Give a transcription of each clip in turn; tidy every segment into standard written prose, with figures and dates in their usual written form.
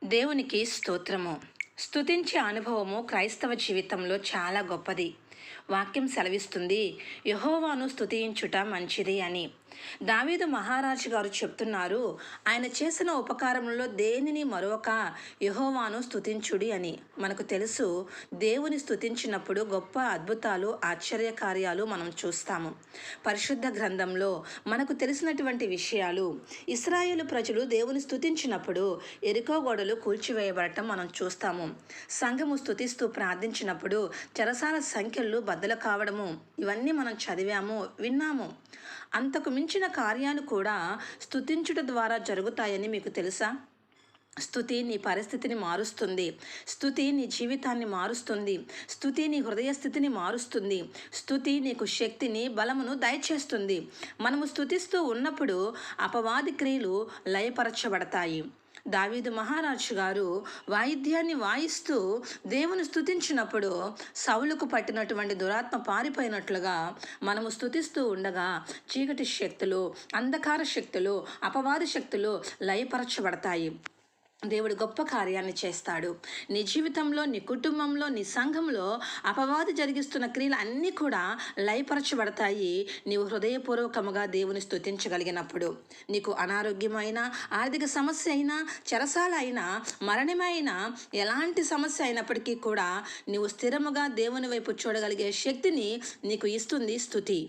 దేవునికి స్తోత్రము. స్తుతించే అనుభవము క్రైస్తవ జీవితంలో చాలా గొప్పది. వాక్యం సెలవిస్తుంది, యెహోవాను స్తుతించుట మంచిది అని. దావీదు మహారాజు గారు చెప్తున్నారు, ఆయన చేసిన ఉపకారములలో దేనిని మరొక యెహోవాను స్తుతించుడి అని. మనకు తెలుసు, దేవుని స్తుతించినప్పుడు గొప్ప అద్భుతాలు, ఆశ్చర్య కార్యాలు మనం చూస్తాము. పరిశుద్ధ గ్రంథంలో మనకు తెలిసినటువంటి విషయాలు, ఇశ్రాయేలు ప్రజలు దేవుని స్తుతించినప్పుడు ఎరికో గోడలు కూల్చివేయబడటం మనం చూస్తాము. సంఘము స్తుతిస్తూ ప్రార్థించినప్పుడు చెరసాల సంఖ్యలు బద్దలు కావడము, ఇవన్నీ మనం చదివాము, విన్నాము. అంతకు మించిన కార్యాలు కూడా స్తుతించుట ద్వారా జరుగుతాయని మీకు తెలుసా? స్తుతి నీ పరిస్థితిని మారుస్తుంది. స్తుతి నీ జీవితాన్ని మారుస్తుంది. స్తుతి నీ హృదయ స్థితిని మారుస్తుంది. స్తుతి నీకు శక్తిని, బలమును దయచేస్తుంది. మనము స్తుతిస్తూ ఉన్నప్పుడు అపవాది క్రియలు లయపరచబడతాయి. దావీదు మహారాజు గారు వాయిద్యాన్ని వాయిస్తూ దేవుని స్తుతించినప్పుడు సౌలుకు పట్టినటువంటి దురాత్మ పారిపోయినట్లుగా మనము స్తుతిస్తూ ఉండగా చీకటి శక్తులు, అంధకార శక్తులు, అపవాది శక్తులు లయపరచబడతాయి. దేవుడు గొప్ప కార్యాన్ని చేస్తాడు. నీ జీవితంలో, నీ కుటుంబంలో, నీ సంఘంలో అపవాది జరిగిస్తున్న క్రియలు అన్నీ కూడా లయపరచబడతాయి నీవు హృదయపూర్వకముగా దేవుని స్తుతించగలిగినప్పుడు. నీకు అనారోగ్యమైన, ఆర్థిక సమస్య అయినా, చెరసాల అయినా, మరణమైన, ఎలాంటి సమస్య అయినప్పటికీ కూడా నీవు స్థిరముగా దేవుని వైపు చూడగలిగే శక్తిని నీకు ఇస్తుంది స్తుతి.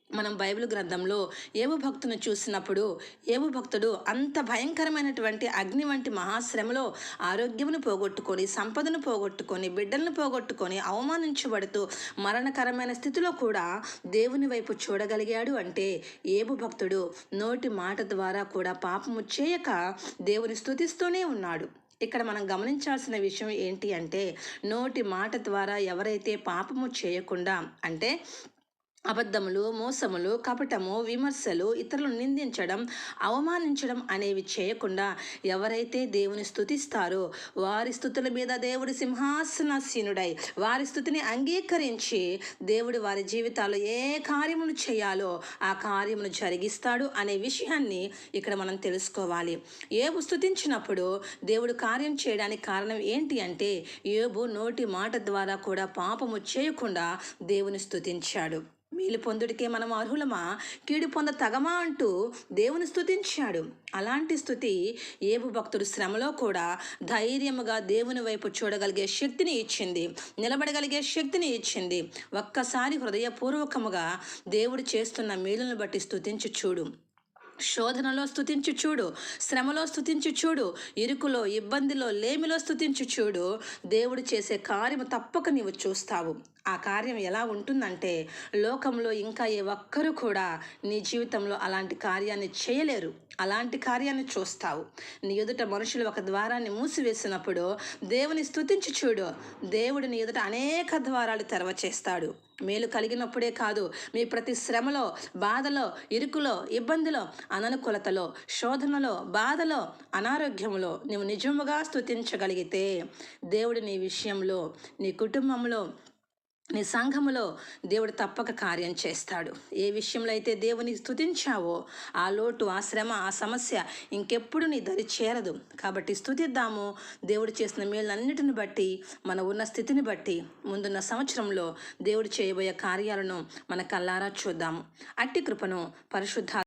మనం బైబిల్ గ్రంథంలో యోబు భక్తుని చూసినప్పుడు యోబు భక్తుడు అంత భయంకరమైనటువంటి అగ్ని వంటి మహాశ్రమలో ఆరోగ్యమును పోగొట్టుకొని, సంపదను పోగొట్టుకొని, బిడ్డలను పోగొట్టుకొని, అవమానించబడుతూ మరణకరమైన స్థితిలో కూడా దేవుని వైపు చూడగలిగాడు అంటే యోబు భక్తుడు నోటి మాట ద్వారా కూడా పాపము చేయక దేవుని స్తుతిస్తూనే ఉన్నాడు. ఇక్కడ మనం గమనించాల్సిన విషయం ఏంటి అంటే, నోటి మాట ద్వారా ఎవరైతే పాపము చేయకుండా, అంటే అబద్ధములు, మోసములు, కపటము, విమర్శలు, ఇతరులను నిందించడం, అవమానించడం అనేవి చేయకుండా ఎవరైతే దేవుని స్తుతిస్తారో వారి స్తుతుల మీద దేవుడు సింహాసనాసీనుడై వారి స్తుతిని అంగీకరించి దేవుడు వారి జీవితాల్లో ఏ కార్యమును చేయాలో ఆ కార్యమును జరిగిస్తాడు అనే విషయాన్ని ఇక్కడ మనం తెలుసుకోవాలి. యోబు స్తుతించినప్పుడు దేవుడు కార్యం చేయడానికి కారణం ఏంటి అంటే, యోబు నోటి మాట ద్వారా కూడా పాపము చేయకుండా దేవుని స్తుతించాడు. మేలు పొందుడికే మనం అర్హులమా, కీడు పొంద తగమా అంటూ దేవుని స్తుతించాడు. అలాంటి స్తుతి యోబు భక్తుడు శ్రమలో కూడా ధైర్యముగా దేవుని వైపు చూడగలిగే శక్తిని ఇచ్చింది, నిలబడగలిగే శక్తిని ఇచ్చింది. ఒక్కసారి హృదయపూర్వకముగా దేవుడు చేస్తున్న మేలును బట్టి స్తుతించి చూడు. శోధనలో స్తుతించి చూడు, శ్రమలో స్తుతించి చూడు, ఇరుకులో, ఇబ్బందిలో, లేమిలో స్తుతించి చూడు. దేవుడు చేసే కార్యము తప్పక నీవు చూస్తావు. ఆ కార్యం ఎలా ఉంటుందంటే, లోకంలో ఇంకా ఏ ఒక్కరు కూడా నీ జీవితంలో అలాంటి కార్యాన్ని చేయలేరు. అలాంటి కార్యాన్ని చూస్తావు. నీ ఎదుట మనుషులు ఒక ద్వారాన్ని మూసివేసినప్పుడు దేవుని స్తుతించి చూడు. దేవుడు నీ ఎదుట అనేక ద్వారాలు తెరవచేస్తాడు. మేలు కలిగినప్పుడే కాదు, మీ ప్రతి శ్రమలో, బాధలో, ఇరుకులో, ఇబ్బందిలో, అననుకూలతలో, శోధనలో, బాధలో, అనారోగ్యంలో నీవు నిజముగా స్తుతించగలిగితే దేవుడు నీ విషయంలో, నీ కుటుంబంలో, నీ సంఘములో దేవుడు తప్పక కార్యం చేస్తాడు. ఏ విషయంలో అయితే దేవుని స్తుతించావో ఆ లోటు, ఆ శ్రమ, ఆ సమస్య ఇంకెప్పుడు నీ దరి చేరదు. కాబట్టి స్తుతిద్దాము. దేవుడు చేసిన మేళ్ళన్నిటిని బట్టి, మన ఉన్న స్థితిని బట్టి, ముందున్న సంవత్సరంలో దేవుడు చేయబోయే కార్యాలను మన కళ్ళారా చూద్దాము. అట్టి కృపను పరిశుద్ధ